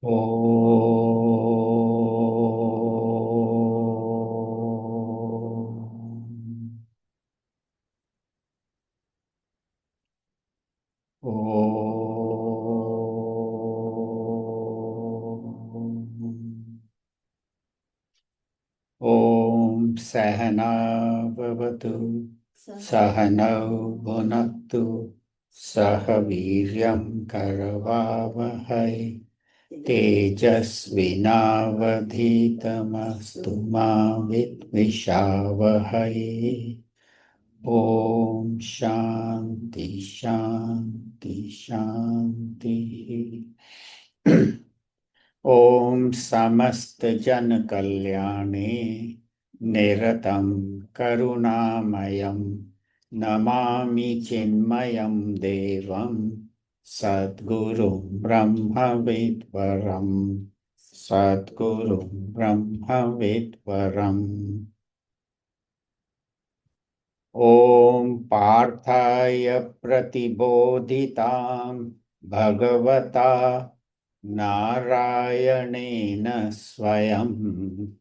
Om. Om Sahana Bhavatu Sahanau Bhunaktu Sahaviryam Karavavahai Tejasvinavadhitamastu ma Vidvishavahai. Om Shanti Shanti Shanti. Om Samast Jan Kalyane Niratam Karunamayam Namami Chinmayam Devam Sadguru Brahma Vidvaram Sadguru Brahma Vidvaram. Om Parthaya Pratibodhitam Bhagavata Narayanena Swayam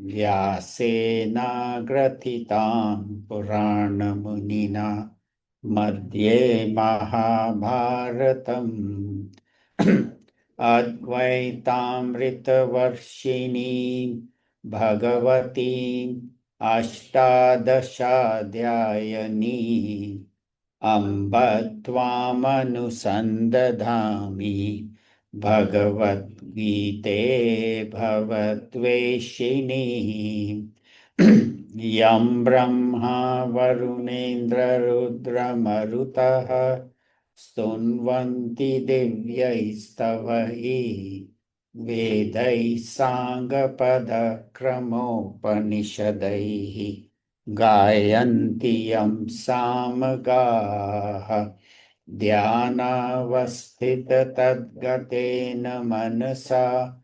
Vyasena Gratitam Puranamunina Madhye Mahabharatam Advaitaamritavarshini Bhagavati Ashtadashadyayani Amba Tvamanusandathami Bhagavad Gite Bhavatveshini Yam Brahma Varunendra Rudra Marutaha Stunvanti Divyaistavai Vedai Sanghapada Kramopanishadaihi Gayanti Yam Samagaha Dhyanavasthita Tadgatena Manasa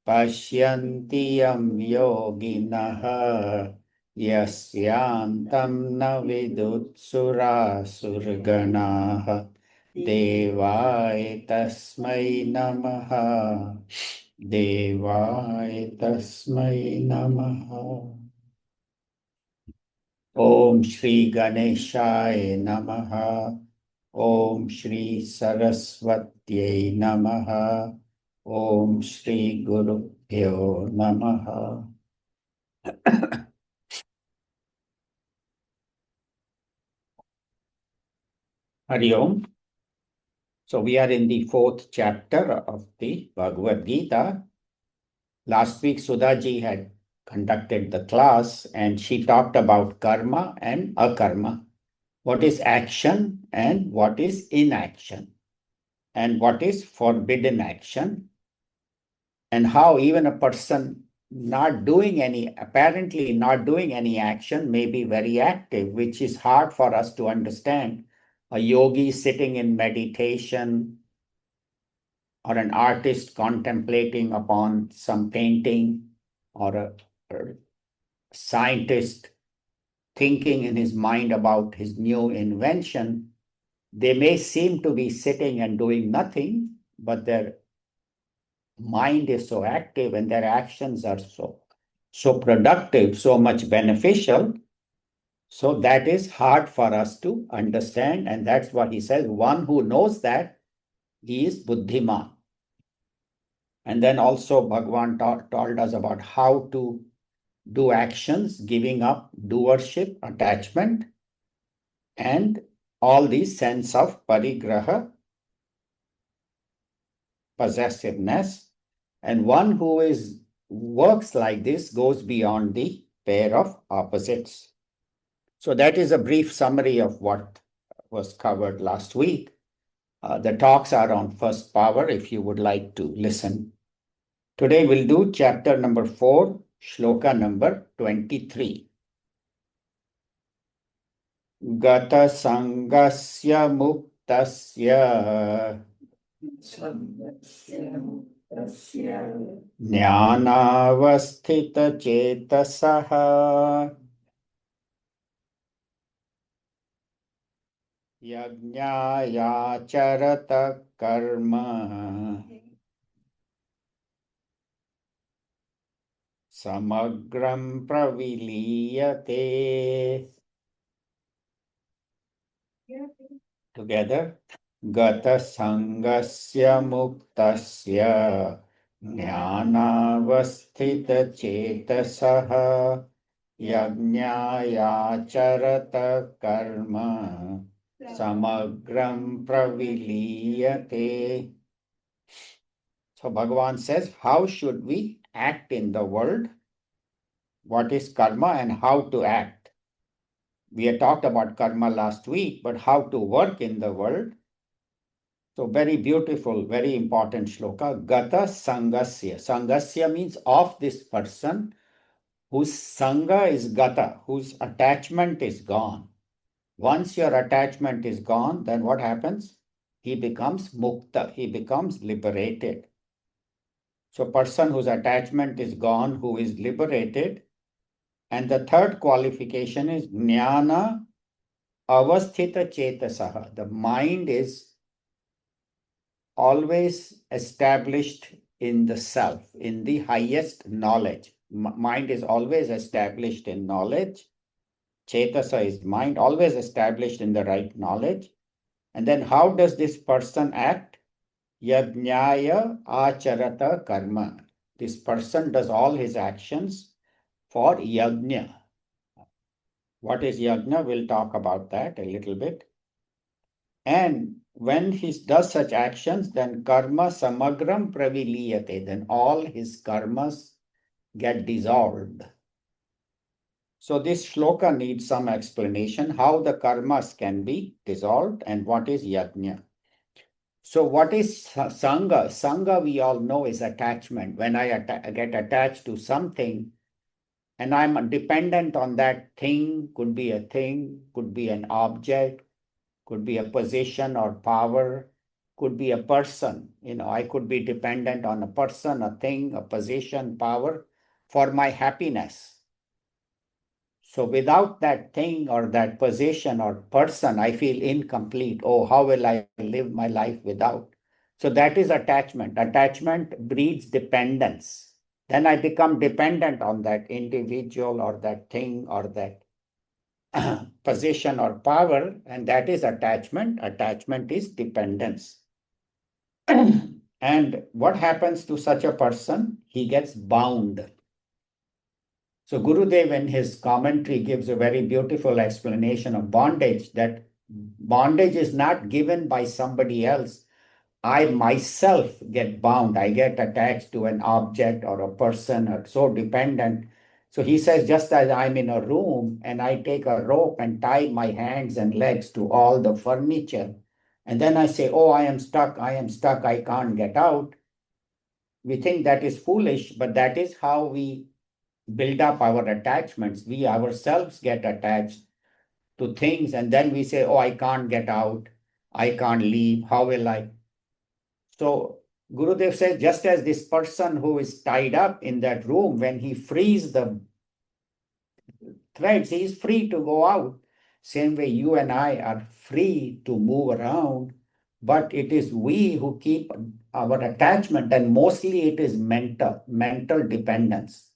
Pashyanti Yam Yoginaha Yasyantam na vidutsura surganaha Devaya tasmai namaha Devaya tasmai namaha. Om Shri Ganeshaya Namaha. Om Shri Saraswatyai Namaha. Om Shri Gurubhyo Namaha. Hari Om. So we are in the fourth chapter of the Bhagavad Gita. Last week Sudhaji had conducted the class and she talked about karma and akarma. What is action and what is inaction? And what is forbidden action? And how even a person apparently not doing any action may be very active, which is hard for us to understand. A yogi sitting in meditation or an artist contemplating upon some painting or a scientist thinking in his mind about his new invention, they may seem to be sitting and doing nothing, but their mind is so active and their actions are so productive, so much beneficial. So that is hard for us to understand. And that's what he says. One who knows that, he is buddhiman. And then also Bhagavan told us about how to do actions, giving up doership, attachment, and all the sense of parigraha, possessiveness. And one who works like this goes beyond the pair of opposites. So that is a brief summary of what was covered last week. The talks are on first power if you would like to listen. Today we'll do chapter number 4, shloka number 23. Gata sangasya muktasya jnanavasthita chetasaha yajñāya charata karma samagram praviliyate. Together. Gata sangasya muktasya jnanavasthita chetasaha yajñāyācarata karma samagram praviliyate. So Bhagavan says, how should we act in the world? What is karma and how to act? We had talked about karma last week, but how to work in the world. So very beautiful, very important shloka. Gata sangasya. Sangasya means of this person whose sangha is gata, whose attachment is gone. Once your attachment is gone, then what happens? He becomes mukta, he becomes liberated. So person whose attachment is gone, who is liberated. And the third qualification is jnana avasthita chetasaha. The mind is always established in the self, in the highest knowledge. Mind is always established in knowledge. Chetasa is mind, always established in the right knowledge. And then how does this person act? Yajñāya acharata karma. This person does all his actions for yajna. What is yajna? We'll talk about that a little bit. And when he does such actions, then karma samagram praviliyate, then all his karmas get dissolved. So this shloka needs some explanation how the karmas can be dissolved and what is yajna. So what is sangha? Sangha we all know is attachment. When I get attached to something and I'm dependent on that thing, could be a thing, could be an object, could be a position or power, could be a person. I could be dependent on a person, a thing, a position, power for my happiness. So without that thing or that position or person, I feel incomplete. Oh, how will I live my life without? So that is attachment. Attachment breeds dependence. Then I become dependent on that individual or that thing or that position or power, and that is attachment. Attachment is dependence. And what happens to such a person? He gets bound. So Gurudev in his commentary gives a very beautiful explanation of bondage, that bondage is not given by somebody else. I myself get bound. I get attached to an object or a person or so dependent. So he says, just as I'm in a room and I take a rope and tie my hands and legs to all the furniture, and then I say, oh, I am stuck, I can't get out. We think that is foolish, but that is how we build up our attachments. We ourselves get attached to things and then we say, oh, I can't get out, I can't leave, how will I? So Gurudev says, just as this person who is tied up in that room, when he frees the threads, he is free to go out. Same way you and I are free to move around, but it is we who keep our attachment, and mostly it is mental dependence.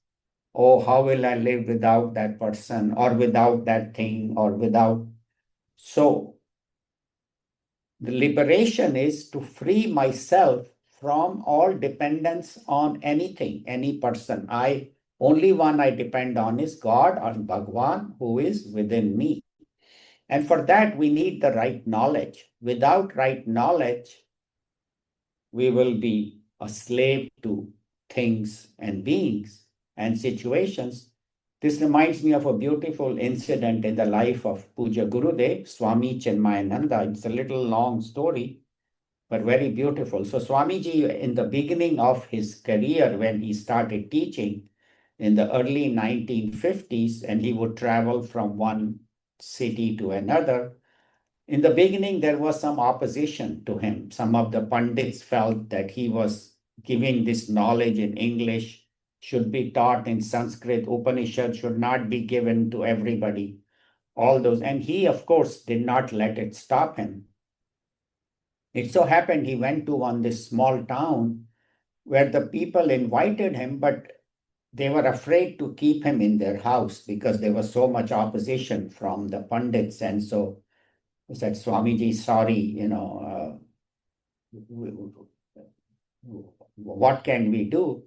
Oh, how will I live without that person or without that thing or without. So the liberation is to free myself from all dependence on anything, any person. Only one I depend on is God or Bhagwan, who is within me. And for that, we need the right knowledge. Without right knowledge, we will be a slave to things and beings and situations. This reminds me of a beautiful incident in the life of Puja Gurudev, Swami Chinmayananda. It's a little long story, but very beautiful. So Swamiji, in the beginning of his career, when he started teaching in the early 1950s, and he would travel from one city to another, in the beginning, there was some opposition to him. Some of the pundits felt that he was giving this knowledge in English, should be taught in Sanskrit, Upanishad should not be given to everybody. All those. And he, of course, did not let it stop him. It so happened he went to this small town where the people invited him, but they were afraid to keep him in their house because there was so much opposition from the Pandits. And so he said, Swamiji, sorry, what can we do?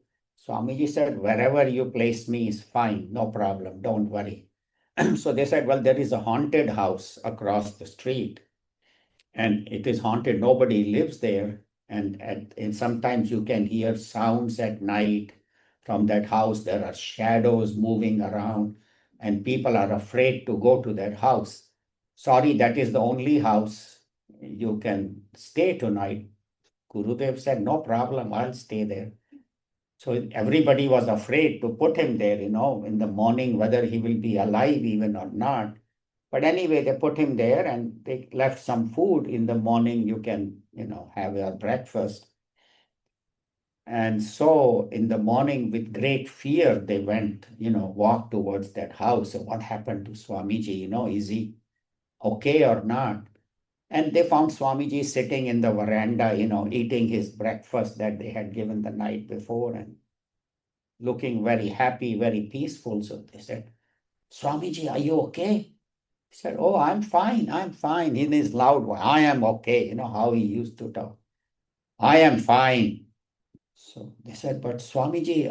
Swamiji said, wherever you place me is fine, no problem, don't worry. So they said, well, there is a haunted house across the street and it is haunted. Nobody lives there. And sometimes you can hear sounds at night from that house. There are shadows moving around, and people are afraid to go to that house. Sorry, that is the only house you can stay tonight. Gurudev said, no problem, I'll stay there. So everybody was afraid to put him there, in the morning, whether he will be alive even or not. But anyway, they put him there and they left some food in the morning. You can, have your breakfast. And so in the morning, with great fear, they went, walked towards that house. So what happened to Swamiji? Is he okay or not? And they found Swamiji sitting in the veranda, eating his breakfast that they had given the night before and looking very happy, very peaceful. So they said, Swamiji, are you okay? He said, oh, I'm fine, I'm fine. In his loud voice, I am okay. You know how he used to talk. I am fine. So they said, but Swamiji,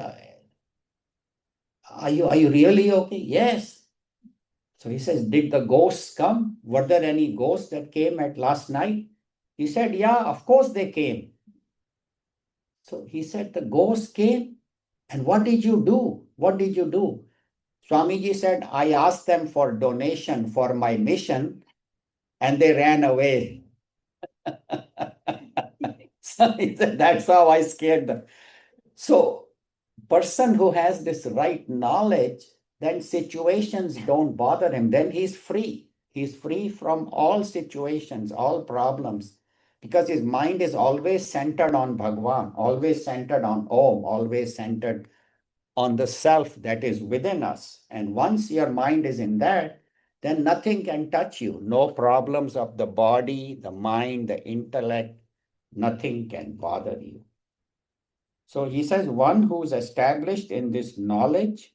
are you really okay? Yes. So he says, did the ghosts come? Were there any ghosts that came at last night? He said, yeah, of course they came. So he said, the ghosts came. And what did you do? What did you do? Swamiji said, I asked them for donation for my mission and they ran away. So he said, that's how I scared them. So, person who has this right knowledge, then situations don't bother him. Then he's free. He's free from all situations, all problems, because his mind is always centered on Bhagwan, always centered on Om, always centered on the self that is within us. And once your mind is in that, then nothing can touch you. No problems of the body, the mind, the intellect, nothing can bother you. So he says, one who is established in this knowledge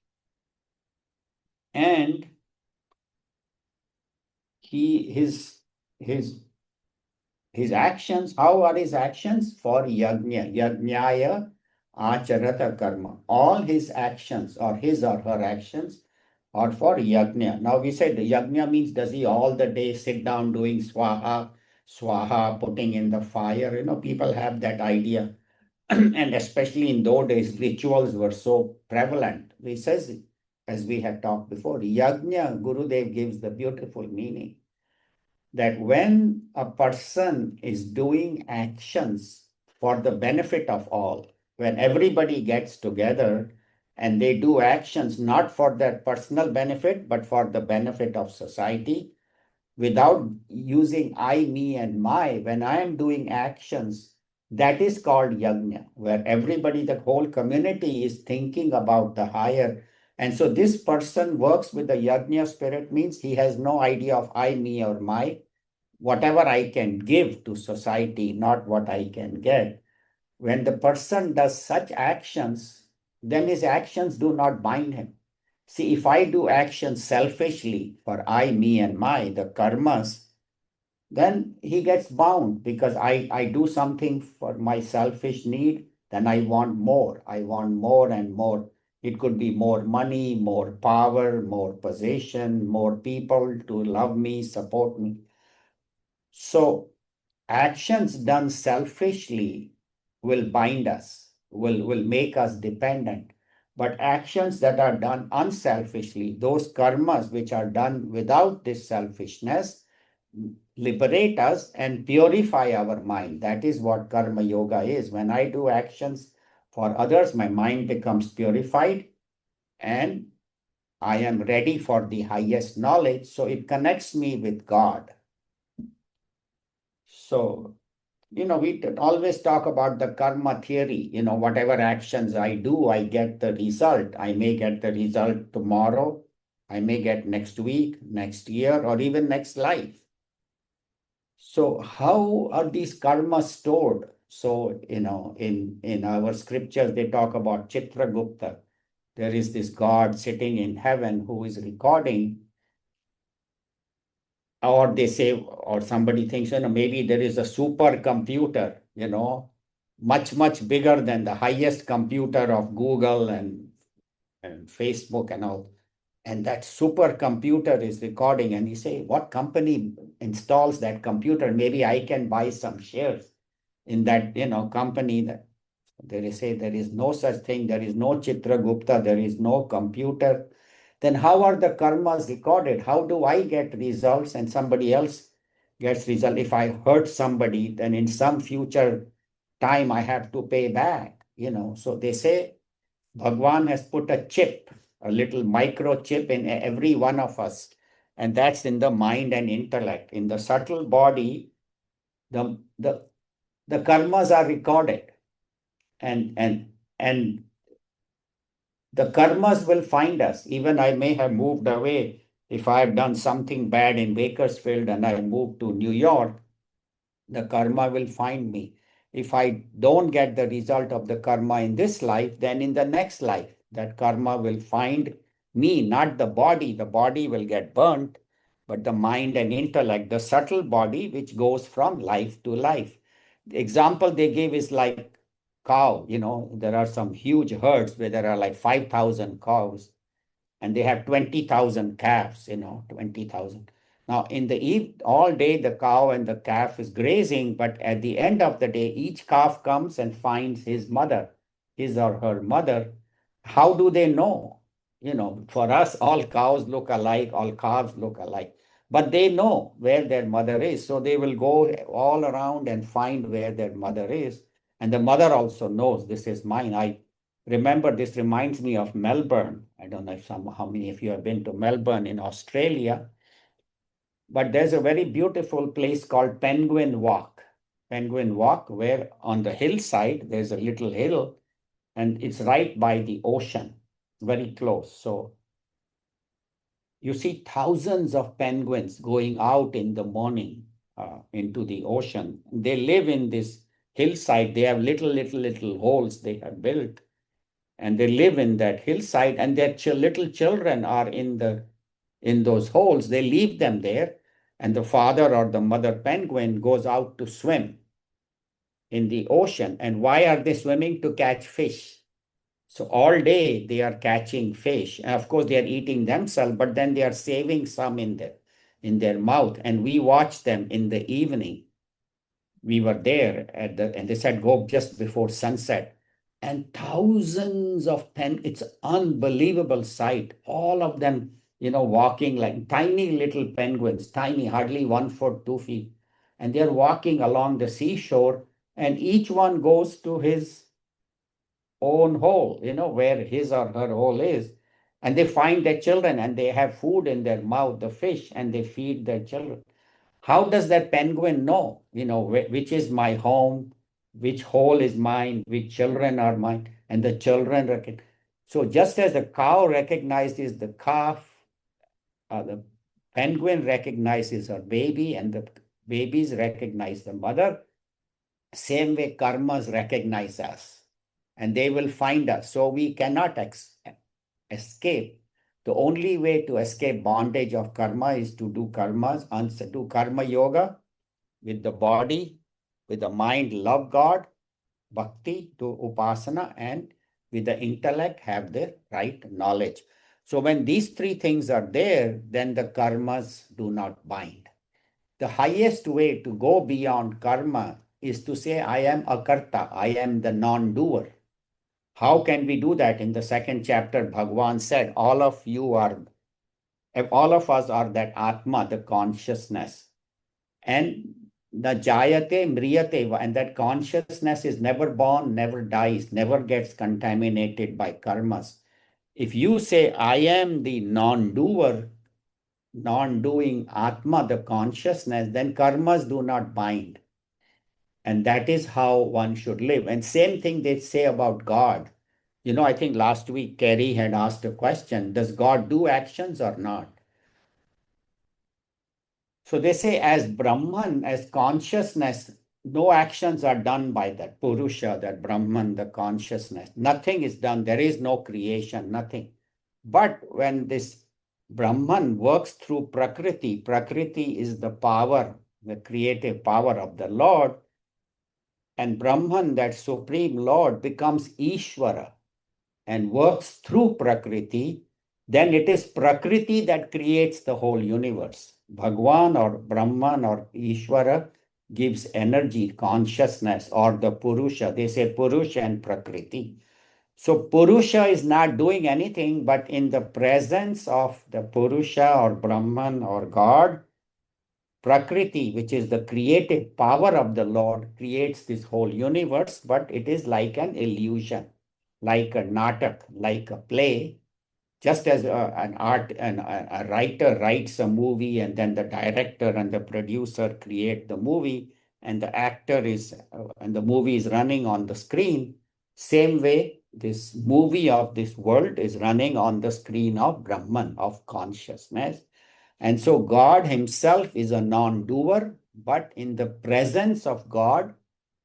and his his actions, how are his actions? For yajna, yajnaya acharata karma. All his actions or his or her actions are for yajna. Now we said yajna means does he all the day sit down doing swaha, swaha, putting in the fire? People have that idea. And especially in those days, rituals were so prevalent. He says, as we had talked before, yajna, Gurudev gives the beautiful meaning that when a person is doing actions for the benefit of all, when everybody gets together and they do actions not for their personal benefit, but for the benefit of society, without using I, me, and my, when I am doing actions, that is called yajna, where everybody, the whole community is thinking about the higher. And so this person works with the yajna spirit, means he has no idea of I, me, or my. Whatever I can give to society, not what I can get. When the person does such actions, then his actions do not bind him. See, if I do actions selfishly for I, me, and my, the karmas, then he gets bound because I do something for my selfish need, then I want more. I want more and more. It could be more money, more power, more possession, more people to love me, support me. So actions done selfishly will bind us, will make us dependent. But actions that are done unselfishly, those karmas which are done without this selfishness, liberate us and purify our mind. That is what karma yoga is. When I do actions for others, my mind becomes purified and I am ready for the highest knowledge. So it connects me with God. So we always talk about the karma theory. Whatever actions I do, I get the result. I may get the result tomorrow. I may get next week, next year, or even next life. So how are these karmas stored? So, in our scriptures, they talk about Chitragupta, there is this God sitting in heaven who is recording, or they say, or somebody thinks, maybe there is a supercomputer, much, much bigger than the highest computer of Google and Facebook and all. And that supercomputer is recording, and you say, what company installs that computer? Maybe I can buy some shares in that, company. That they say there is no such thing, there is no Chitragupta, there is no computer. Then how are the karmas recorded? How do I get results and somebody else gets result? If I hurt somebody, then in some future time I have to pay back, So they say Bhagwan has put a chip, a little microchip in every one of us, and that's in the mind and intellect. In the subtle body, the the the karmas are recorded, and the karmas will find us. Even I may have moved away. If I have done something bad in Bakersfield and I moved to New York, the karma will find me. If I don't get the result of the karma in this life, then in the next life, that karma will find me, not the body. The body will get burnt, but the mind and intellect, the subtle body, which goes from life to life. The example they give is like cow. There are some huge herds where there are like 5,000 cows and they have 20,000 calves, 20,000. Now, in the all day, the cow and the calf is grazing, but at the end of the day, each calf comes and finds his mother, his or her mother. How do they know? For us, all cows look alike, all calves look alike, but they know where their mother is. So they will go all around and find where their mother is. And the mother also knows this is mine. I remember, this reminds me of Melbourne. I don't know how many of you have been to Melbourne in Australia, but there's a very beautiful place called Penguin Walk. Penguin Walk, where on the hillside, there's a little hill, and it's right by the ocean, very close. So you see thousands of penguins going out in the morning into the ocean. They live in this hillside. They have little holes they have built, and they live in that hillside, and their little children are in those holes. They leave them there, and the father or the mother penguin goes out to swim in the ocean. And why are they swimming? To catch fish. So all day they are catching fish, and of course they are eating themselves, but then they are saving some in their mouth. And we watch them in the evening. We were there and they said go just before sunset, and thousands of it's unbelievable sight. All of them, walking like tiny little penguins, tiny, hardly 1 foot, 2 feet, and they're walking along the seashore, and each one goes to his own hole, where his or her hole is, and they find their children, and they have food in their mouth, the fish, and they feed their children. How does that penguin know, which is my home, which hole is mine, which children are mine, and the children recognize. So just as the cow recognizes the calf, the penguin recognizes her baby, and the babies recognize the mother, same way karmas recognize us, and they will find us. So we cannot escape. The only way to escape bondage of karma is to do do karma yoga with the body, with the mind, love God, bhakti, to upasana, and with the intellect, have the right knowledge. So when these three things are there, then the karmas do not bind. The highest way to go beyond karma is to say, I am akarta, I am the non-doer. How can we do that? In the second chapter, Bhagwan said, all of us are that Atma, the consciousness. And the jayate mriyate, and that consciousness is never born, never dies, never gets contaminated by karmas. If you say, I am the non-doer, non-doing Atma, the consciousness, then karmas do not bind. And that is how one should live. And same thing they say about God. I think last week Kerry had asked a question, does God do actions or not? So they say as Brahman, as consciousness, no actions are done by that Purusha, that Brahman, the consciousness. Nothing is done. There is no creation, nothing. But when this Brahman works through Prakriti, Prakriti is the power, the creative power of the Lord, and Brahman, that Supreme Lord, becomes Ishvara and works through Prakriti, then it is Prakriti that creates the whole universe. Bhagwan or Brahman or Ishvara gives energy, consciousness, or the Purusha. They say Purusha and Prakriti. So Purusha is not doing anything, but in the presence of the Purusha or Brahman or God, Prakriti, which is the creative power of the Lord, creates this whole universe, but it is like an illusion, like a natak, like a play. Just as a writer writes a movie, and then the director and the producer create the movie, and the actor is and the movie is running on the screen. Same way, this movie of this world is running on the screen of Brahman, of consciousness. And so God himself is a non-doer, but in the presence of God,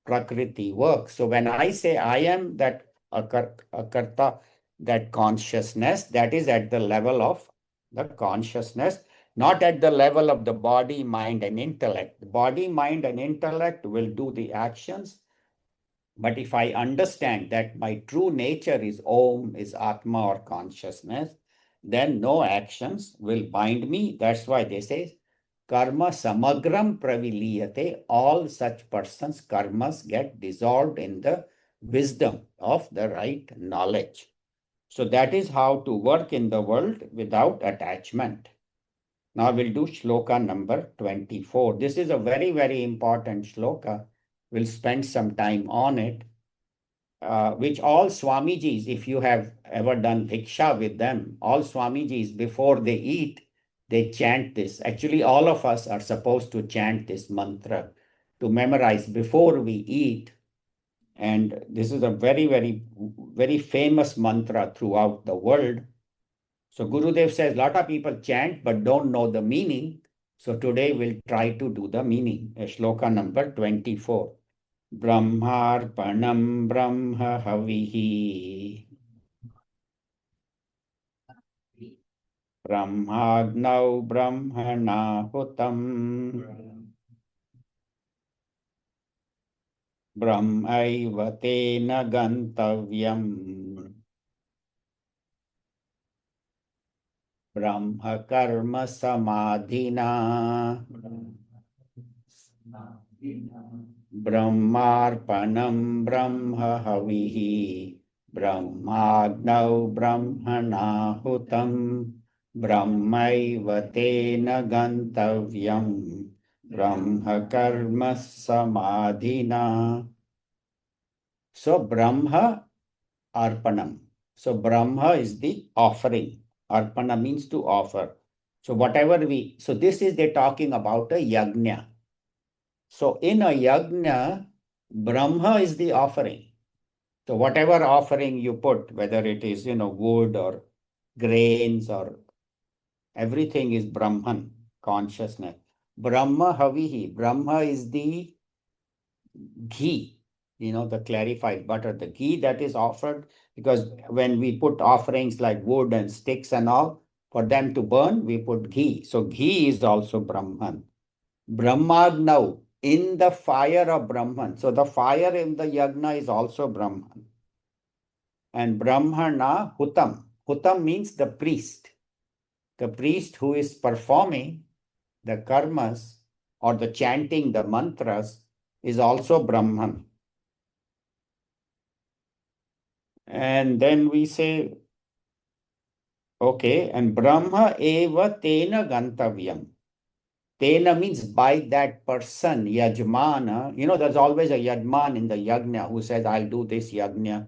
Prakriti works. So when I say I am that akarta, that consciousness, that is at the level of the consciousness, not at the level of the body, mind, and intellect. The body, mind, and intellect will do the actions. But if I understand that my true nature is Om, is Atma or consciousness, then no actions will bind me. That's why they say karma samagram praviliyate. All such persons' karmas get dissolved in the wisdom of the right knowledge. So that is how to work in the world without attachment. Now we'll do shloka number 24. This is a very, very important shloka. We'll spend some time on it. Which all Swamijis, if you have ever done Bhiksha with them, all Swamijis, before they eat, they chant this. Actually, all of us are supposed to chant this mantra to memorize before we eat. And this is a very, very, very famous mantra throughout the world. So Gurudev says a lot of people chant but don't know the meaning. So today we'll try to do the meaning. Shloka number 24. Brahmarpanam Brahma Havihi Brahmagnau Brahmanahutam Brahmaiva Tena Gantavyam Brahma Karma Samadhina Brahmarpanam Brahma Havihi Brahmagnau Brahmanahutam Brahmaiva Tena Gantavyam Brahma Karma Samadhina. So Brahma Arpanam. So Brahma is the offering. Arpana means to offer. So so this is they're talking about a yajna. So in a yajna, Brahma is the offering. So whatever offering you put, whether it is, wood or grains or everything is Brahman, consciousness. Brahma Havihi. Brahma is the ghee, the clarified butter, the ghee that is offered, because when we put offerings like wood and sticks and all, for them to burn, we put ghee. So ghee is also Brahman. Brahmagnav, in the fire of Brahman. So the fire in the yagna is also Brahman. And Brahmana Hutam. Hutam means the priest. The priest who is performing the karmas or the chanting the mantras is also Brahman. And then we say, okay, and Brahma eva tena gantavyam. Tena means by that person, yajmana. There's always a yajman in the yajna who says, I'll do this yajna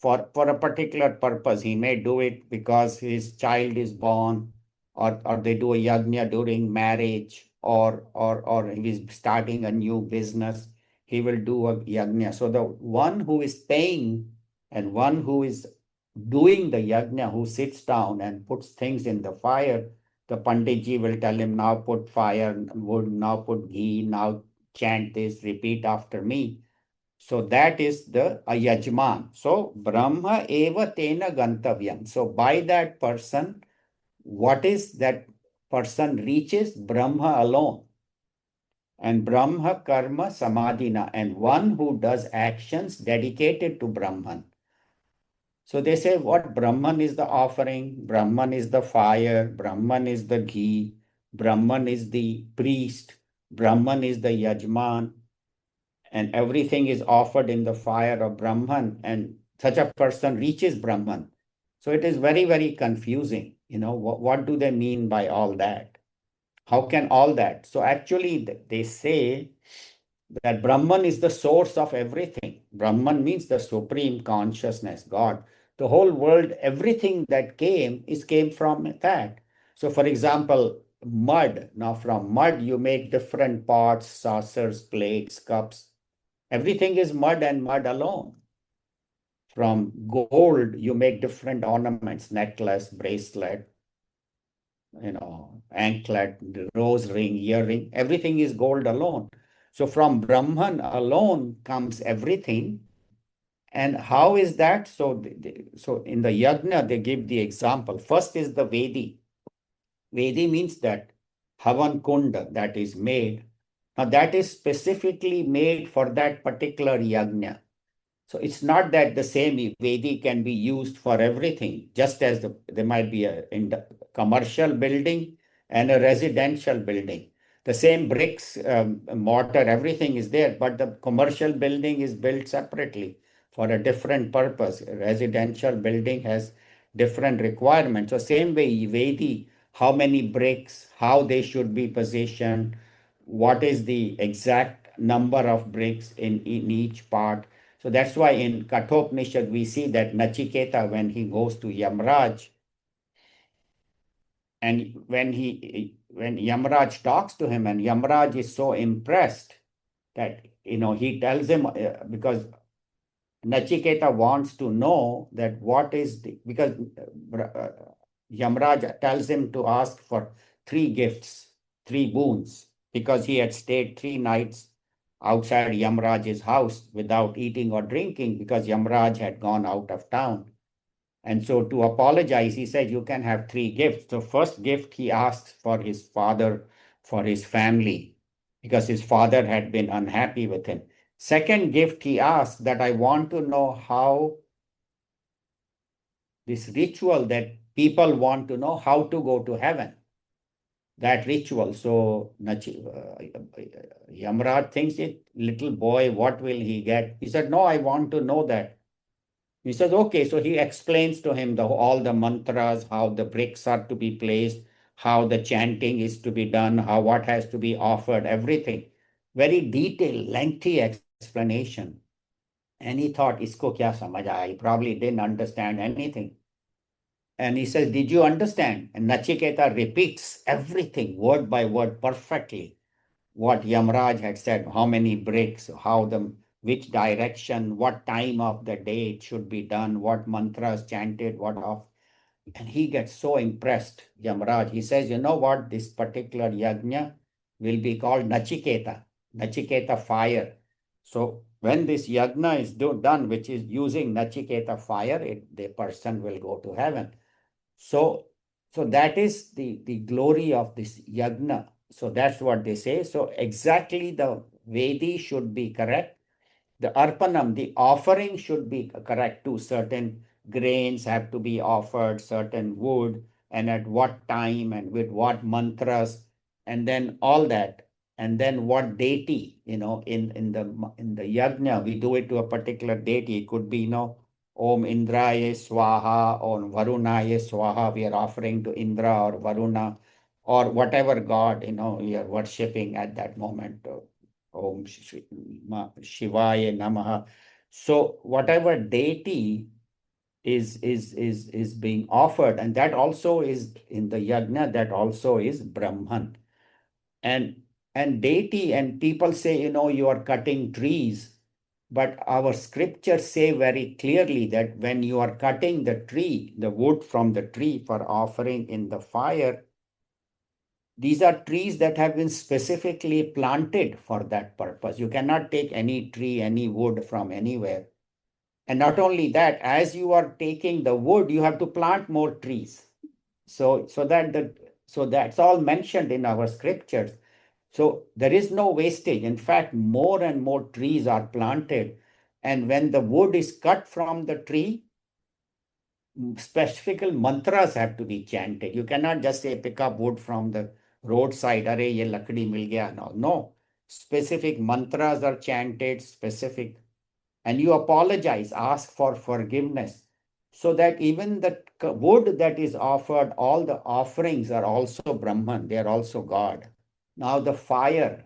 for a particular purpose. He may do it because his child is born, or they do a yajna during marriage, or he's starting a new business. He will do a yajna. So the one who is paying and one who is doing the yajna, who sits down and puts things in the fire, the Panditji will tell him, now put fire, wood, now put ghee, now chant this, repeat after me. So that is the yajman. So Brahma eva tena gantavyam. So by that person, what is that person reaches? Brahma alone. And Brahma karma samadhina, and one who does actions dedicated to Brahman. So they say what Brahman is the offering, Brahman is the fire, Brahman is the ghee, Brahman is the priest, Brahman is the yajman, and everything is offered in the fire of Brahman, and such a person reaches Brahman. So it is very, very confusing. What do they mean by all that? How can all that? So actually, they say that Brahman is the source of everything. Brahman means the supreme consciousness, God. The whole world, everything that came from that. So, for example, mud. Now, from mud, you make different pots, saucers, plates, cups. Everything is mud and mud alone. From gold, you make different ornaments, necklace, bracelet, anklet, rose ring, earring, everything is gold alone. So from Brahman alone comes everything. And how is that? So in the yajna, they give the example. First is the Vedi. Vedi means that Havan Kunda that is made. Now that is specifically made for that particular yajna. So it's not that the same Vedi can be used for everything, just as there might be a commercial building and a residential building. The same bricks, mortar, everything is there, but the commercial building is built separately for a different purpose. A residential building has different requirements. So same way, Vedi, how many bricks, how they should be positioned, what is the exact number of bricks in each part. So that's why in Kathopanishad we see that Nachiketa, when he goes to Yamraj, and when Yamraj talks to him, and Yamraj is so impressed that he tells him, because Nachiketa wants to know that because Yamraj tells him to ask for 3 gifts, 3 boons, because he had stayed 3 nights outside Yamraj's house without eating or drinking because Yamraj had gone out of town. And so to apologize, he said, you can have 3 gifts. So first gift he asks for his father, for his family, because his father had been unhappy with him. Second gift he asked that I want to know how this ritual that people want to know how to go to heaven. That ritual. So Yamraj thinks little boy, what will he get? He said, no, I want to know that. He says, okay. So he explains to him all the mantras, how the bricks are to be placed, how the chanting is to be done, what has to be offered, everything. Very detailed, lengthy explanation. And he thought, isko kya samajh aaya? He probably didn't understand anything. And he says, did you understand? And Nachiketa repeats everything word by word perfectly. What Yamraj had said, how many bricks, which direction, what time of the day it should be done, what mantras chanted, what off. And he gets so impressed, Yamraj. He says, you know what? This particular yajna will be called Nachiketa fire. So when this yajna is done, which is using Nachiketa fire, the person will go to heaven. So that is the glory of this yajna. So that's what they say. So exactly the Vedi should be correct. The arpanam, the offering should be correct too. Certain grains have to be offered, certain wood, and at what time and with what mantras, and then all that. And then what deity, in the yajna, we do it to a particular deity. It could be, Om Indraya Swaha, or Varunaya Swaha, we are offering to Indra or Varuna, or whatever god, we are worshipping at that moment. Om Shivaya Namaha. So whatever deity is being offered, and that also is in the yajna, that also is Brahman. And deity, and people say, you are cutting trees. But our scriptures say very clearly that when you are cutting the tree, the wood from the tree for offering in the fire, These are trees that have been specifically planted for that purpose. You cannot take any tree, any wood from anywhere. And not only that, as you are taking the wood, you have to plant more trees. So that's all mentioned in our scriptures. So there is no wastage. In fact, more and more trees are planted. And when the wood is cut from the tree, specific mantras have to be chanted. You cannot just say pick up wood from the roadside, "Arey, ye lakdi mil gaya." No. Specific mantras are chanted, specific, and you apologize, ask for forgiveness, so that even the wood that is offered, all the offerings are also Brahman, they are also God. Now the fire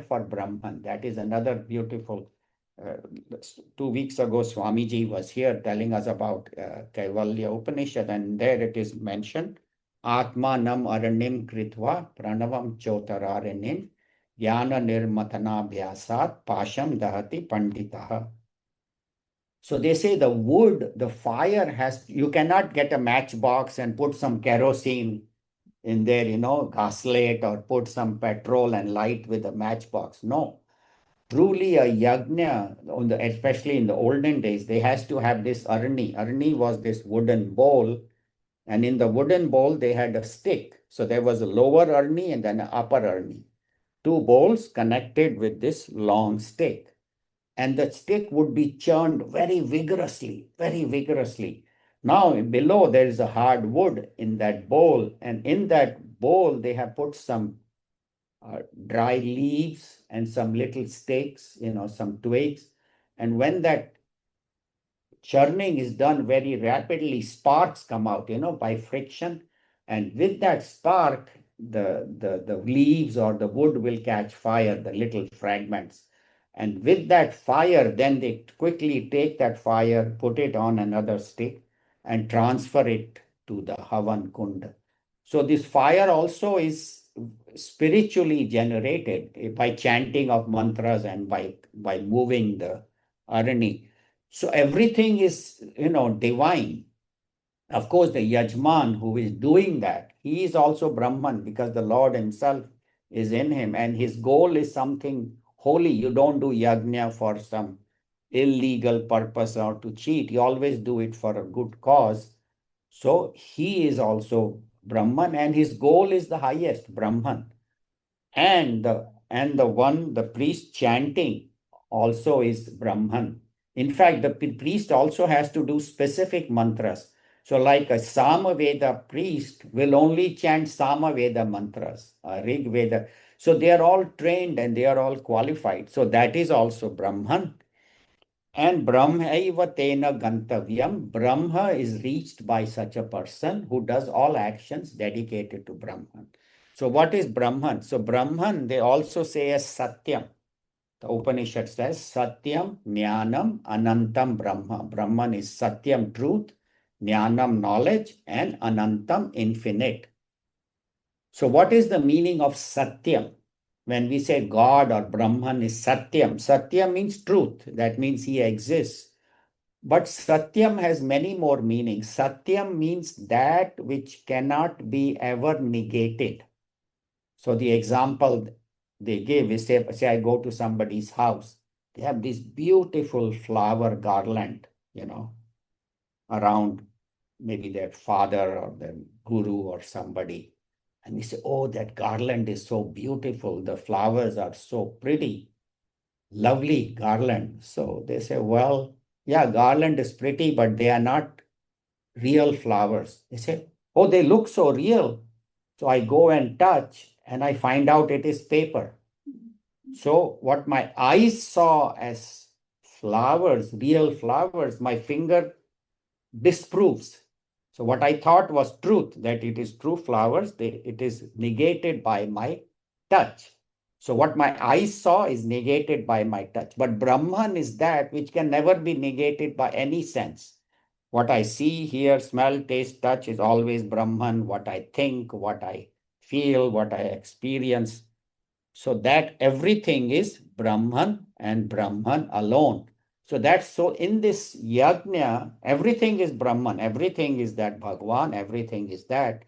for Brahman, that is another beautiful. Uh, 2 weeks ago, Swamiji was here telling us about Kaivalya Upanishad, and there it is mentioned, Atma nam aranim kritva pranavam chotararenim jnana nirmatana bhyasat pasham dahati panditaha. So they say the wood, the fire you cannot get a matchbox and put some kerosene in there, gaslight, or put some petrol and light with a matchbox. No. Truly a yajna, especially in the olden days, they has to have this arni. Arni was this wooden bowl, and in the wooden bowl they had a stick. So there was a lower arni and then an upper arni. Two bowls connected with this long stick, and the stick would be churned very vigorously, very vigorously. Now, below there is a hard wood in that bowl, and in that bowl they have put some dry leaves and some little stakes, some twigs. And when that churning is done very rapidly, sparks come out, by friction. And with that spark, the leaves or the wood will catch fire, the little fragments. And with that fire, then they quickly take that fire, put it on another stick, and transfer it to the Havan Kund. So this fire also is spiritually generated by chanting of mantras and by moving the arani. So everything is, divine. Of course, the Yajman who is doing that, he is also Brahman because the Lord himself is in him, and his goal is something holy. You don't do yajna for some illegal purpose or to cheat. You always do it for a good cause. So he is also Brahman, and his goal is the highest, Brahman. And the priest chanting also is Brahman. In fact, the priest also has to do specific mantras. So like a Samaveda priest will only chant Samaveda mantras, Rig Veda. So they are all trained and they are all qualified. So that is also Brahman. And Brahmaiva tena gantavyam. Brahma is reached by such a person who does all actions dedicated to Brahman. So what is Brahman? So Brahman, they also say as Satyam. The Upanishad says Satyam, Jnanam, Anantam Brahma. Brahman is Satyam, truth, Jnanam, knowledge, and Anantam, infinite. So what is the meaning of Satyam? When we say God or Brahman is Satyam, Satyam means truth. That means he exists. But Satyam has many more meanings. Satyam means that which cannot be ever negated. So the example they give is, say I go to somebody's house. They have this beautiful flower garland, around maybe their father or their guru or somebody. And we say, oh, that garland is so beautiful. The flowers are so pretty, lovely garland. So they say, well, yeah, garland is pretty, but they are not real flowers. They say, oh, they look so real. So I go and touch and I find out it is paper. So what my eyes saw as flowers, real flowers, my finger disproves. So what I thought was truth, that it is true flowers, it is negated by my touch. So what my eyes saw is negated by my touch. But Brahman is that which can never be negated by any sense. What I see, hear, smell, taste, touch is always Brahman. What I think, what I feel, what I experience. So that everything is Brahman and Brahman alone. So that's so in this yajna, everything is Brahman, everything is that Bhagwan, everything is that.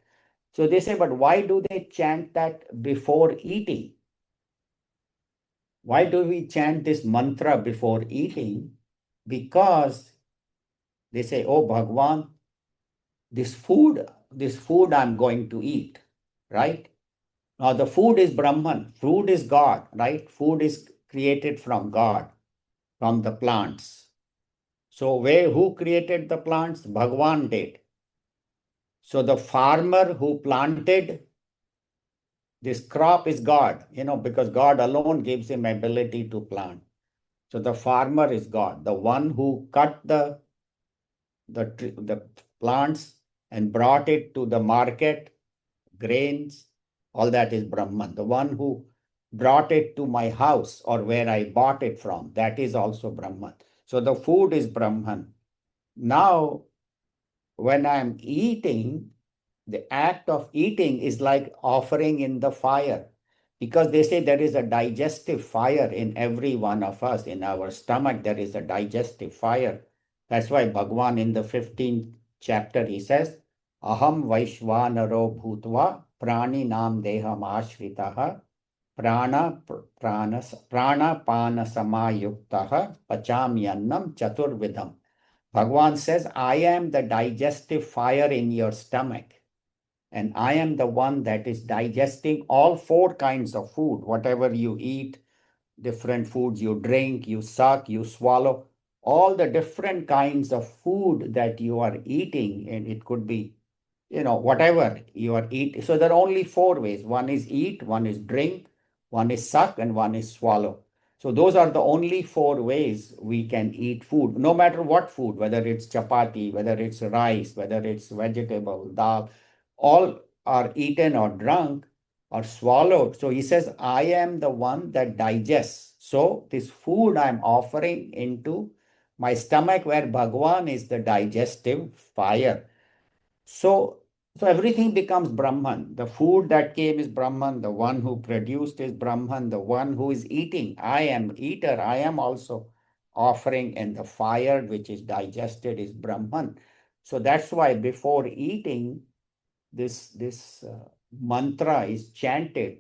So they say, but why do they chant that before eating? Why do we chant this mantra before eating? Because they say, oh Bhagwan, this food I'm going to eat, right? Now the food is Brahman, food is God, right? Food is created from God, from the plants. So who created the plants? Bhagwan did. So the farmer who planted this crop is God, because God alone gives him ability to plant. So the farmer is God. The one who cut the plants and brought it to the market, grains, all that is Brahman. The one who brought it to my house or where I bought it from, that is also Brahman. So the food is Brahman. Now, when I'm eating, the act of eating is like offering in the fire, because they say there is a digestive fire in every one of us. In our stomach, there is a digestive fire. That's why Bhagwan in the 15th chapter, he says, Aham Vaishvanaro Bhutva Prani Nam Deham Ashritaha Prana Pana Samayuktaha Pachamyannam Chaturvidham. Bhagwan says, I am the digestive fire in your stomach. And I am the one that is digesting all four kinds of food. Whatever you eat, different foods you drink, you suck, you swallow, all the different kinds of food that you are eating, and it could be, whatever you are eating. So there are only four ways. One is eat, one is drink, one is suck, and one is swallow. So those are the only four ways we can eat food, no matter what food, whether it's chapati, whether it's rice, whether it's vegetable, dal, all are eaten or drunk or swallowed. So he says, I am the one that digests. So this food I'm offering into my stomach, where Bhagwan is the digestive fire. So everything becomes Brahman. The food that came is Brahman. The one who produced is Brahman. The one who is eating, I am eater. I am also offering, and the fire which is digested is Brahman. So that's why before eating, this mantra is chanted,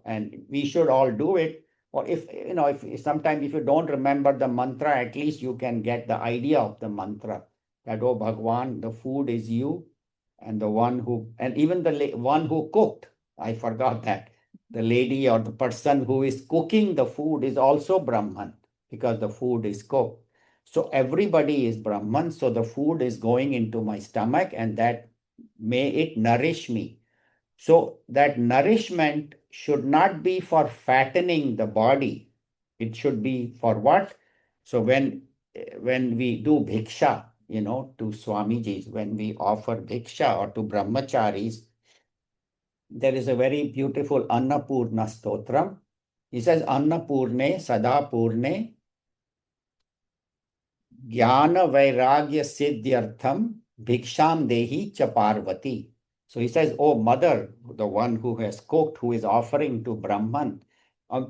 and we should all do it. Or if sometimes if you don't remember the mantra, at least you can get the idea of the mantra. That, oh Bhagwan, the food is you, and the one who, and even the one who cooked. I forgot that the lady or the person who is cooking the food is also Brahman, because the food is cooked. So everybody is Brahman. So the food is going into my stomach, and that may it nourish me. So that nourishment should not be for fattening the body. It should be for what? So when we do bhiksha, to Swamijis, when we offer bhiksha or to brahmacharis, there is a very beautiful Annapurna stotram. He says, Annapurne Sadapurne Jnana Vairagya Siddhyartham Bhiksham Dehi Cha Parvati. So he says, oh mother, the one who has cooked, who is offering to Brahman,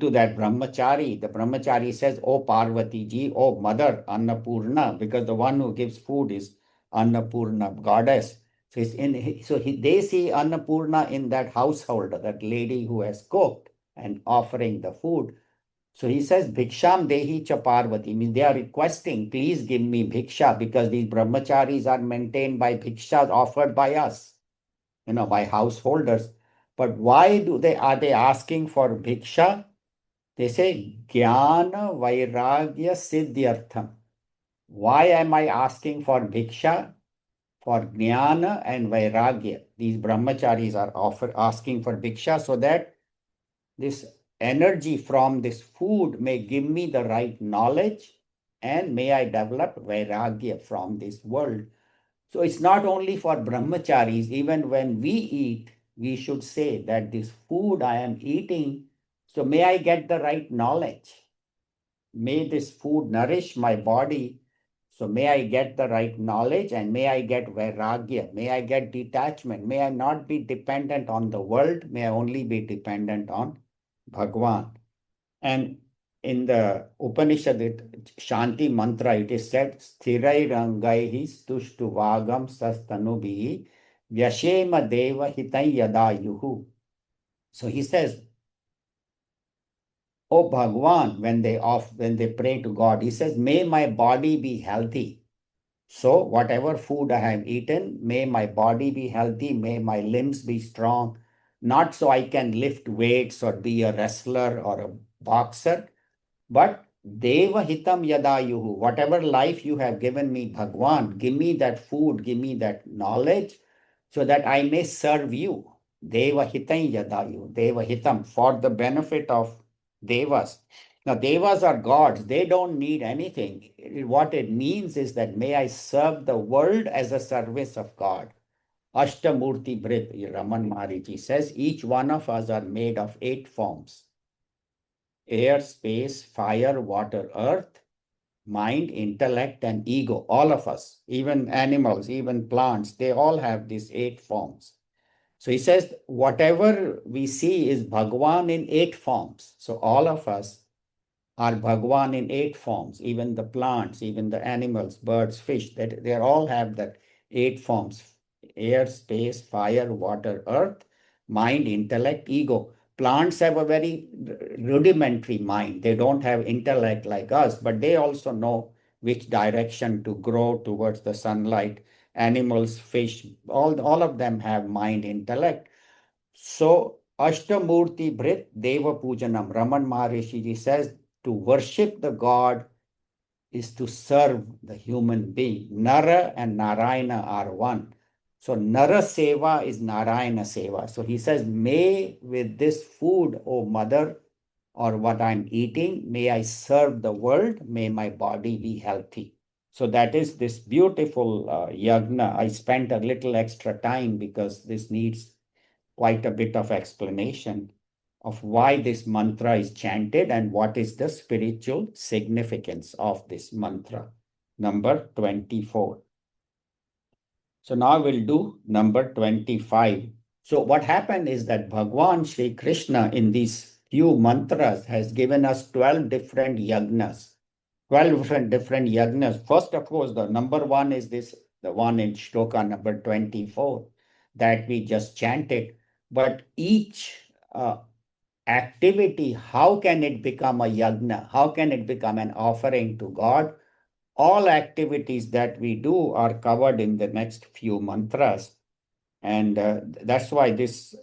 to that brahmachari. The brahmachari says, oh Parvati ji, oh mother Annapurna, because the one who gives food is Annapurna, goddess. So, they see Annapurna in that household, that lady who has cooked and offering the food. So he says, Bhiksham Dehi Cha Parvati, means they are requesting, please give me Bhiksha, because these brahmacharis are maintained by Bhikshas offered by us, by householders. But why are they asking for Bhiksha? They say, Jnana Vairagya Siddhyartham. Why am I asking for Bhiksha? For Jnana and Vairagya. These brahmacharis are asking for Bhiksha so that this energy from this food may give me the right knowledge, and may I develop vairagya from this world. So it's not only for brahmacharis, even when we eat, we should say that this food I am eating, so may I get the right knowledge. May this food nourish my body. So may I get the right knowledge, and may I get vairagya. May I get detachment. May I not be dependent on the world. May I only be dependent on Bhagwan. And in the Upanishad, Shanti mantra, it is said, Sthirairangai stushtu vagam sastanubhi Vyashema deva hitai yadayuhu. So he says, oh Bhagwan, when they pray to God, he says, may my body be healthy. So whatever food I have eaten, may my body be healthy, may my limbs be strong, not so I can lift weights or be a wrestler or a boxer, but Deva hitam yadayuhu, whatever life you have given me, Bhagwan, give me that food, give me that knowledge, so that I may serve you. Deva hitam yadayu, Deva hitam, for the benefit of Devas. Now, Devas are gods, they don't need anything. What it means is that may I serve the world as a service of God. Ashtamurti Brit, Raman Mahariji says, each one of us are made of 8 forms: air, space, fire, water, earth, mind, intellect, and ego. All of us, even animals, even plants, they all have these 8 forms. So he says, whatever we see is Bhagwan in 8 forms. So all of us are Bhagwan in 8 forms, even the plants, even the animals, birds, fish, that they all have that 8 forms: air, space, fire, water, earth, mind, intellect, ego. Plants have a very rudimentary mind. They don't have intellect like us, but they also know which direction to grow towards the sunlight. Animals, fish, all of them have mind, intellect. So, Ashtamurti Brit Deva Pujanam, Raman Maharishi ji says, to worship the God is to serve the human being. Nara and Narayana are one. So, Nara Seva is Narayana Seva. So, he says, may with this food, O mother, or what I'm eating, may I serve the world, may my body be healthy. So, that is this beautiful yagna. I spent a little extra time because this needs quite a bit of explanation of why this mantra is chanted and what is the spiritual significance of this mantra. Number 24. So now we'll do number 25. So what happened is that Bhagwan Sri Krishna in these few mantras has given us 12 different yagnas. 12 different yagnas. First, of course, the number one is this, the one in shloka number 24 that we just chanted. But each activity, how can it become a yagna? How can it become an offering to God? All activities that we do are covered in the next few mantras. And that's why this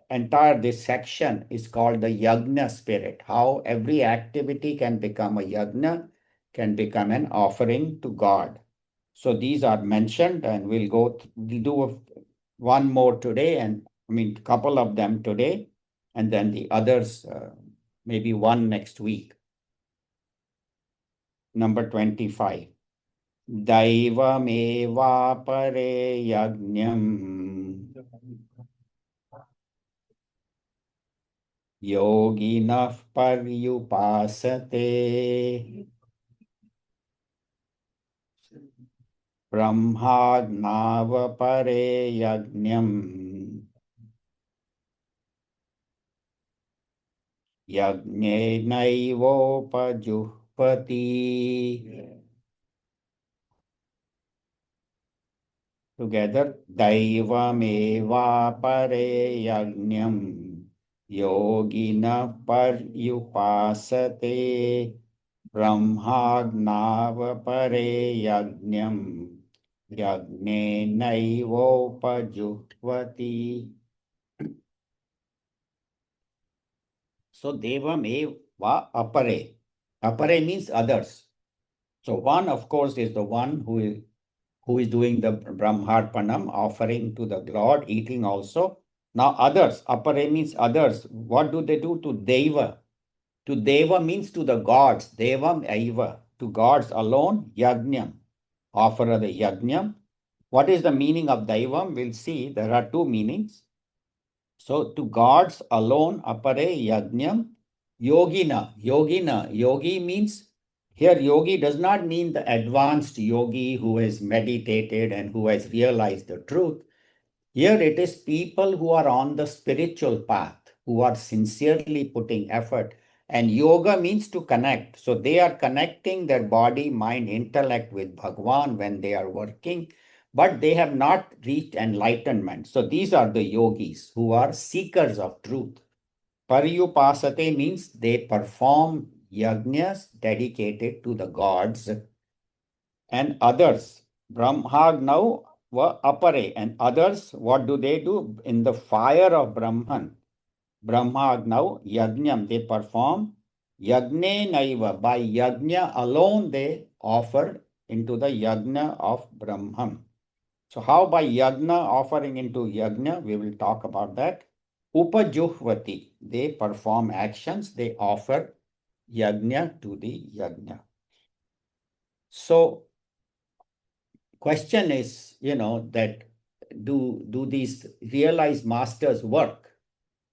section is called the yagna spirit. How every activity can become a yagna, can become an offering to God. So these are mentioned, and we'll do one more today, and I mean, a couple of them today, and then the others, maybe one next week. Number 25. Daivamevapare yajñam yoginah paryupasate brahmagnavapare yajñam yajñenaivopajuhpati. Together, Daivamevapare yajñam yogina paryupasate brahmagnavapare yajñam yajñenaivopajuhvati. So Devam eva apare. Apare means others. So one, of course, is the one who is doing the Brahmarpanam, offering to the Lord, eating also. Now others, apare means others. What do they do to Deva? To Deva means to the gods. Devam eva. To gods alone, yajnam. Offer the yajnam. What is the meaning of Daivam? We'll see. There are 2 meanings. So to gods alone, apare yajnam, yogina. Yogi means, here yogi does not mean the advanced yogi who has meditated and who has realized the truth. Here it is people who are on the spiritual path, who are sincerely putting effort. And yoga means to connect. So they are connecting their body, mind, intellect with Bhagwan when they are working. but they have not reached enlightenment. So these are the yogis who are seekers of truth. Paryupasate means they perform yajnas dedicated to the gods and others. Brahmagnav were apare, and others, what do they do? In the fire of Brahman, Brahmagnav yajnam, they perform yagne naiva. By yajna alone, they offer into the yajna of Brahman. So, how by yajna offering into yajna, we will talk about that. Upajuhvati, they perform actions, they offer yajna to the yajna. So, question is, that do these realized masters work?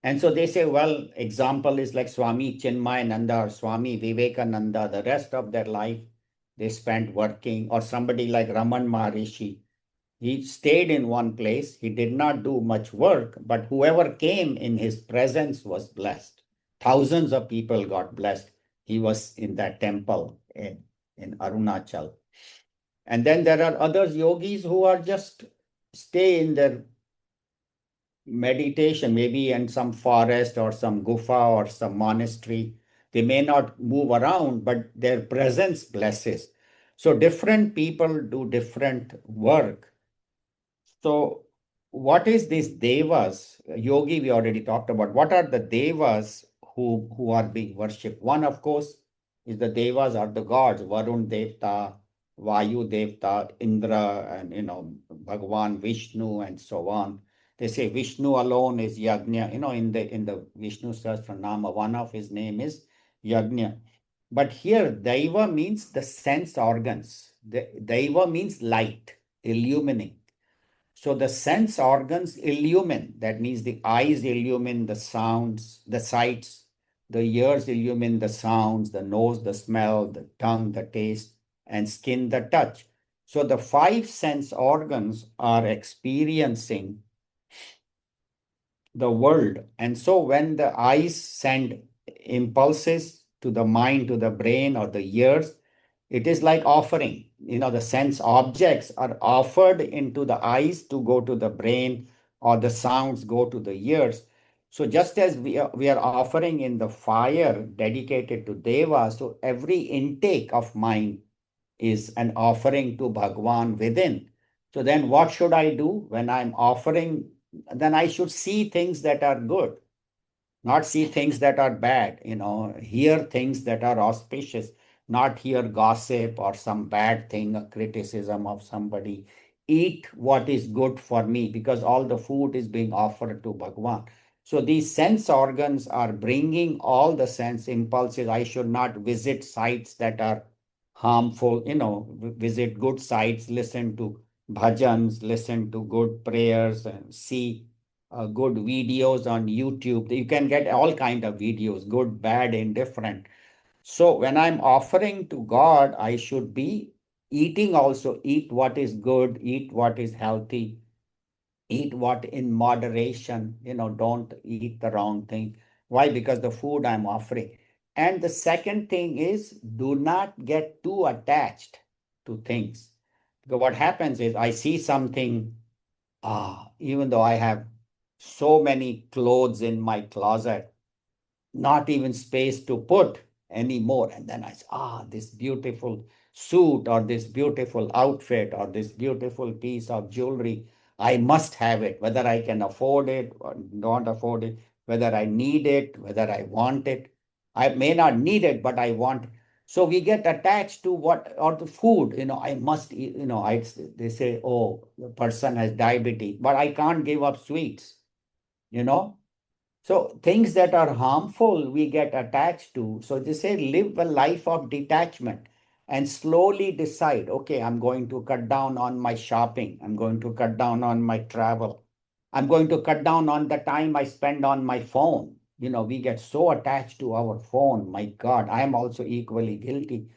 And so they say, well, example is like Swami Chinmayananda or Swami Vivekananda, the rest of their life they spent working, or somebody like Raman Maharishi. He stayed in one place. He did not do much work, but whoever came in his presence was blessed. Thousands of people got blessed. He was in that temple in Arunachal. And then there are other yogis who are just stay in their meditation, maybe in some forest or some gufa or some monastery. They may not move around, but their presence blesses. So different people do different work. So, what is this devas? Yogi, we already talked about. What are the devas who are being worshipped? One, of course, is the devas are the gods, Varun Devta, Vayu Devta, Indra, and Bhagwan Vishnu, and so on. They say Vishnu alone is Yajna. In the Vishnu Sahasranama, one of his name is Yajna. But here, Daiva means the sense organs. Daiva means light, illumining. So the sense organs illumine. That means the eyes illumine the sounds, the sights, the ears illumine the sounds, the nose, the smell, the tongue, the taste, and skin, the touch. So the five sense organs are experiencing the world. And so when the eyes send impulses to the mind, to the brain, or the ears, it is like offering. The sense objects are offered into the eyes to go to the brain, or the sounds go to the ears. So just as we are offering in the fire dedicated to Deva, so every intake of mind is an offering to Bhagwan within. So then what should I do when I'm offering? Then I should see things that are good, not see things that are bad, hear things that are auspicious, not hear gossip or some bad thing, a criticism of somebody. Eat what is good for me, because all the food is being offered to Bhagwan. So these sense organs are bringing all the sense impulses. I should not visit sites that are harmful, visit good sites, listen to bhajans, listen to good prayers, and see good videos on YouTube. You can get all kind of videos, good, bad, indifferent. So when I'm offering to God, I should be eating also. Eat what is good, eat what is healthy, eat what in moderation. Don't eat the wrong thing. Why? Because the food I'm offering. And the second thing is, do not get too attached to things. Because what happens is, I see something, even though I have so many clothes in my closet, not even space to put anymore. And then I say, this beautiful suit, or this beautiful outfit, or this beautiful piece of jewelry, I must have it, whether I can afford it or not afford it, whether I need it, whether I want it. I may not need it, but I want it. So we get attached to what, or the food, I must eat, they say, oh, the person has diabetes, but I can't give up sweets, you know. So things that are harmful, we get attached to. So they say live a life of detachment and slowly decide, okay, I'm going to cut down on my shopping. I'm going to cut down on my travel. I'm going to cut down on the time I spend on my phone. We get so attached to our phone. My God, I am also equally guilty.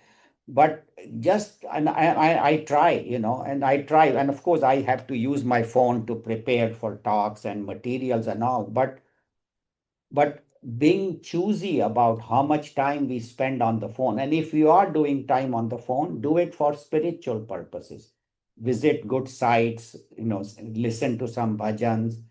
But and I try, and I try. And of course, I have to use my phone to prepare for talks and materials and all. But being choosy about how much time we spend on the phone. And if you are doing time on the phone, do it for spiritual purposes. visit good sites, listen to some bhajans,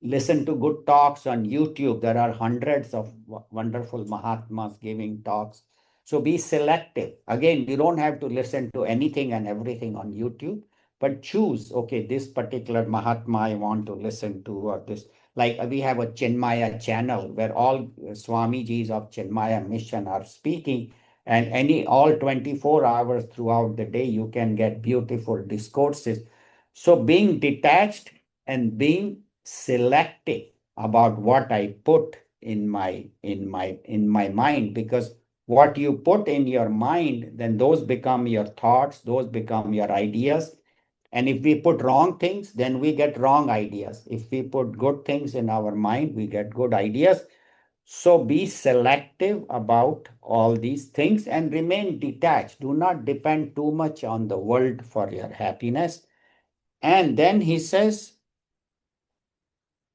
listen to good talks on YouTube. There are hundreds of wonderful Mahatmas giving talks. So be selective. Again, you don't have to listen to anything and everything on YouTube, but choose, okay, this particular Mahatma I want to listen to, or this. Like we have a Chinmaya channel where all Swamijis of Chinmaya mission are speaking, and all 24 hours throughout the day you can get beautiful discourses. So being detached and being selective about what I put in my mind, because what you put in your mind, then those become your thoughts, those become your ideas. And if we put wrong things, then we get wrong ideas. If we put good things in our mind, we get good ideas. So be selective about all these things and remain detached. Do not depend too much on the world for your happiness. And then he says,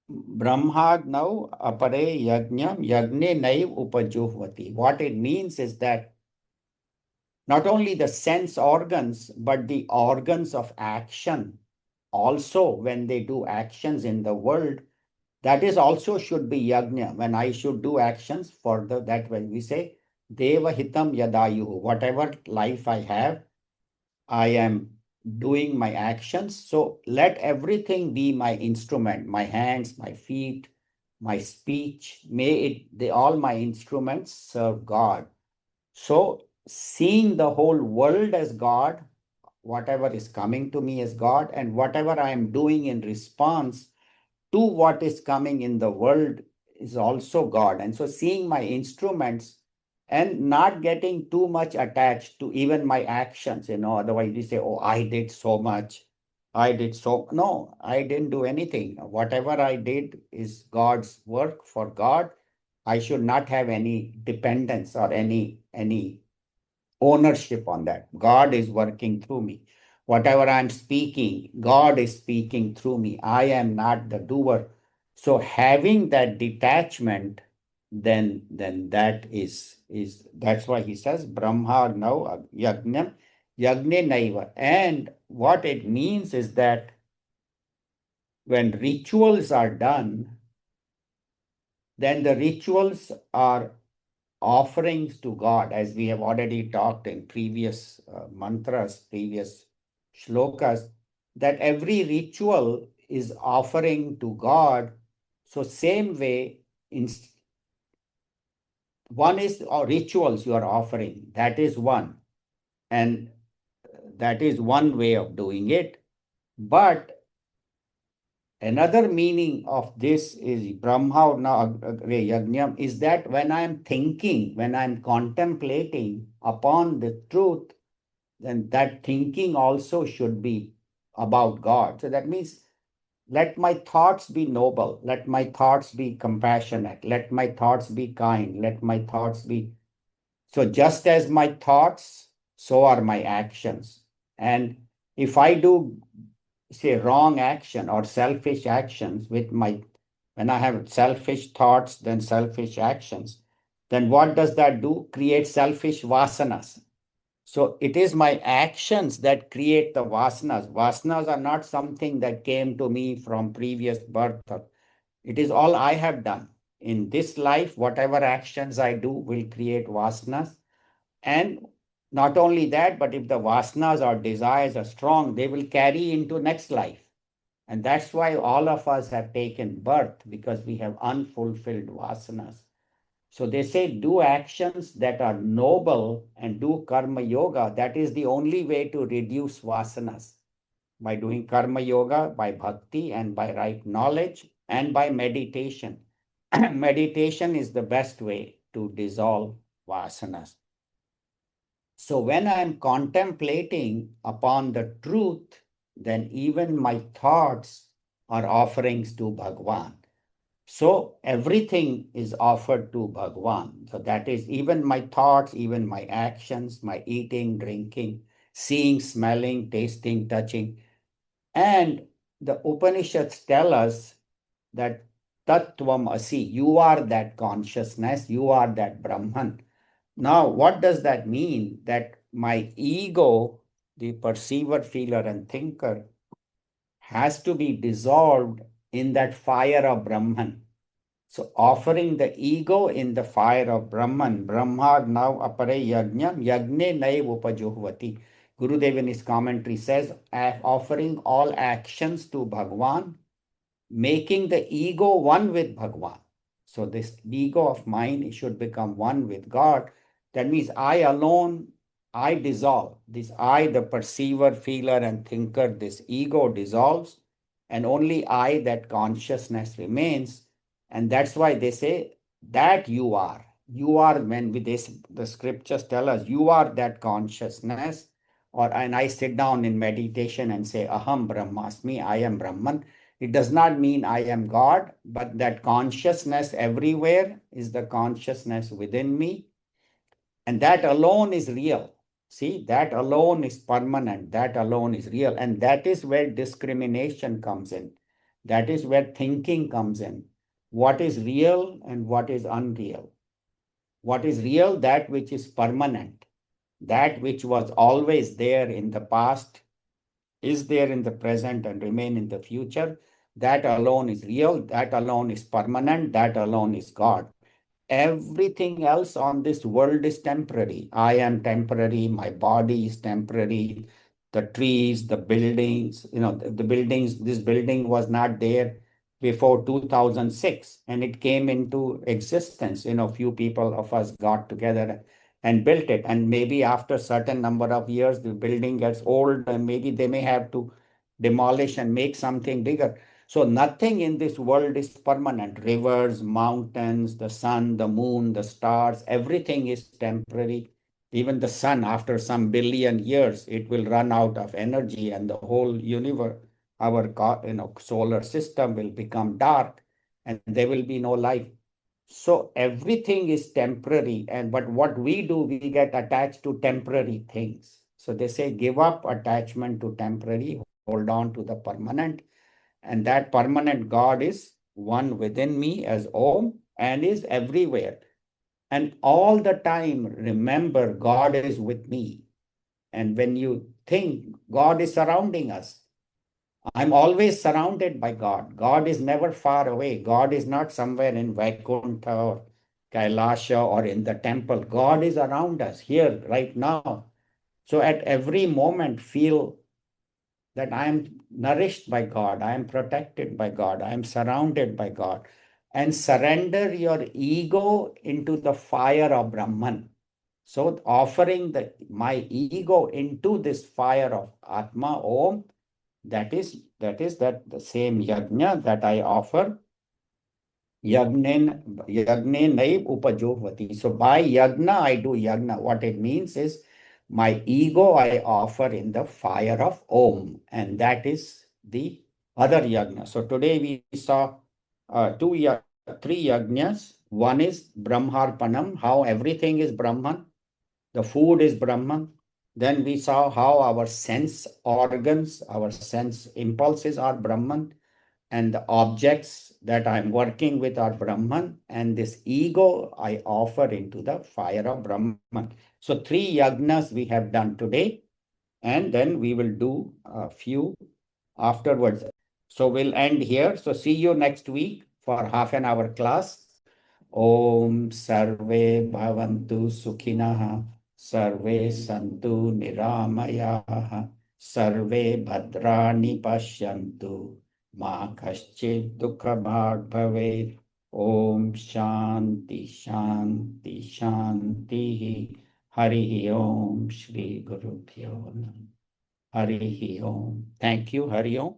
Brahmad now apare yajnam yagne naiv upajuhvati. What it means is that not only the sense organs, but the organs of action also, when they do actions in the world, that is also should be yajna. When I should do actions for that, when we say deva hitam yadayuhu, whatever life I have, I am doing my actions. So let everything be my instrument, my hands, my feet, my speech. May all my instruments serve God. So seeing the whole world as God, whatever is coming to me as God, and whatever I am doing in response to what is coming in the world is also God. And so seeing my instruments and not getting too much attached to even my actions, otherwise we say, oh, I did so much. I did so. No, I didn't do anything. Whatever I did is God's work for God. I should not have any dependence or any ownership on that. God is working through me. Whatever I'm speaking, God is speaking through me. I am not the doer. So having that detachment, then that's why he says Brahma now yajnam yagne naiva. And what it means is that when rituals are done, then the rituals are offerings to God, as we have already talked in previous mantras, previous shlokas, that every ritual is offering to God. So same way, one is rituals you are offering. That is one. And that is one way of doing it. But another meaning of this is Brahma Yajnam is that when I'm thinking, when I'm contemplating upon the truth, then that thinking also should be about God. So that means let my thoughts be noble, let my thoughts be compassionate, let my thoughts be kind, let my thoughts be. So just as my thoughts, so are my actions. And if I do, say, wrong action or selfish actions when I have selfish thoughts, then selfish actions, then what does that do? Create selfish vasanas. So it is my actions that create the vasanas. Vasanas are not something that came to me from previous birth. It is all I have done. In this life, whatever actions I do will create vasanas. And not only that, but if the vasanas or desires are strong, they will carry into next life. And that's why all of us have taken birth, because we have unfulfilled vasanas. So they say do actions that are noble and do karma yoga. That is the only way to reduce vasanas. By doing karma yoga, by bhakti, and by right knowledge, and by meditation. Meditation is the best way to dissolve vasanas. So when I am contemplating upon the truth, then even my thoughts are offerings to Bhagwan. So everything is offered to Bhagwan. So that is even my thoughts, even my actions, my eating, drinking, seeing, smelling, tasting, touching. And the Upanishads tell us that Tattvam Asi, you are that consciousness, you are that Brahman. Now, what does that mean? That my ego the perceiver, feeler, and thinker, has to be dissolved in that fire of Brahman. So offering the ego in the fire of Brahman, Brahma now apare yajnam, yagne naiv upajuhvati. Gurudev in his commentary says, offering all actions to Bhagwan, making the ego one with Bhagwan. So this ego of mine should become one with God. That means I alone, I dissolve. This I, the perceiver, feeler, and thinker, this ego dissolves, and only I, that consciousness, remains. And that's why they say that you are. You are, when we, this, the scriptures tell us, you are that consciousness. Or and I sit down in meditation and say, Aham Brahmasmi, I am Brahman. It does not mean I am God, but that consciousness everywhere is the consciousness within me. And that alone is real. See, that alone is permanent. That alone is real. And that is where discrimination comes in. That is where thinking comes in. What is real and what is unreal? What is real? That which is permanent. That which was always there in the past is there in the present and remain in the future. That alone is real. That alone is permanent. That alone is God. Everything else on this world is temporary. I am temporary. My body is temporary. The trees, the buildings, the buildings, this building was not there before 2006 and it came into existence. Few people of us got together and built it. And maybe after a certain number of years, the building gets old and maybe they may have to demolish and make something bigger. So nothing in this world is permanent. Rivers, mountains, the sun, the moon, the stars, everything is temporary. Even the sun, after some billion years, it will run out of energy and the whole universe, our solar system will become dark and there will be no life. So everything is temporary. But what we do, we get attached to temporary things. So they say, give up attachment to temporary, hold on to the permanent. And that permanent God is one within me as Om and is everywhere. And all the time, remember, God is with me. And when you think God is surrounding us, I'm always surrounded by God. God is never far away. God is not somewhere in Vaikuntha or Kailasha or in the temple. God is around us here right now. So at every moment, feel that I am nourished by God, I am protected by God, I am surrounded by God. And surrender your ego into the fire of Brahman. So offering my ego into this fire of Atma, Om, that is that the same yajna that I offer. Yagne naiv upajohvati. So by yagna, I do yagna. What it means is my ego I offer in the fire of Om, and that is the other yagna. So today we saw three yagnas. One is Brahmarpanam, how everything is Brahman. The food is Brahman. Then we saw how our sense organs, our sense impulses are Brahman, and the objects that I'm working with are Brahman, and this ego I offer into the fire of Brahman. So three yagnas we have done today, and then we will do a few afterwards. So we'll end here. So see you next week for half an hour class. Om Sarve Bhavantu Sukhinah, Sarve Santu Niramayah, Sarve Bhadrani Pashyantu, Ma Kaschid Dukha Bhag Bhavet. Om Shanti Shanti Shanti. Hari Om Shri Guru Bhyo Nam. Hari Om. Thank you. Hari Om.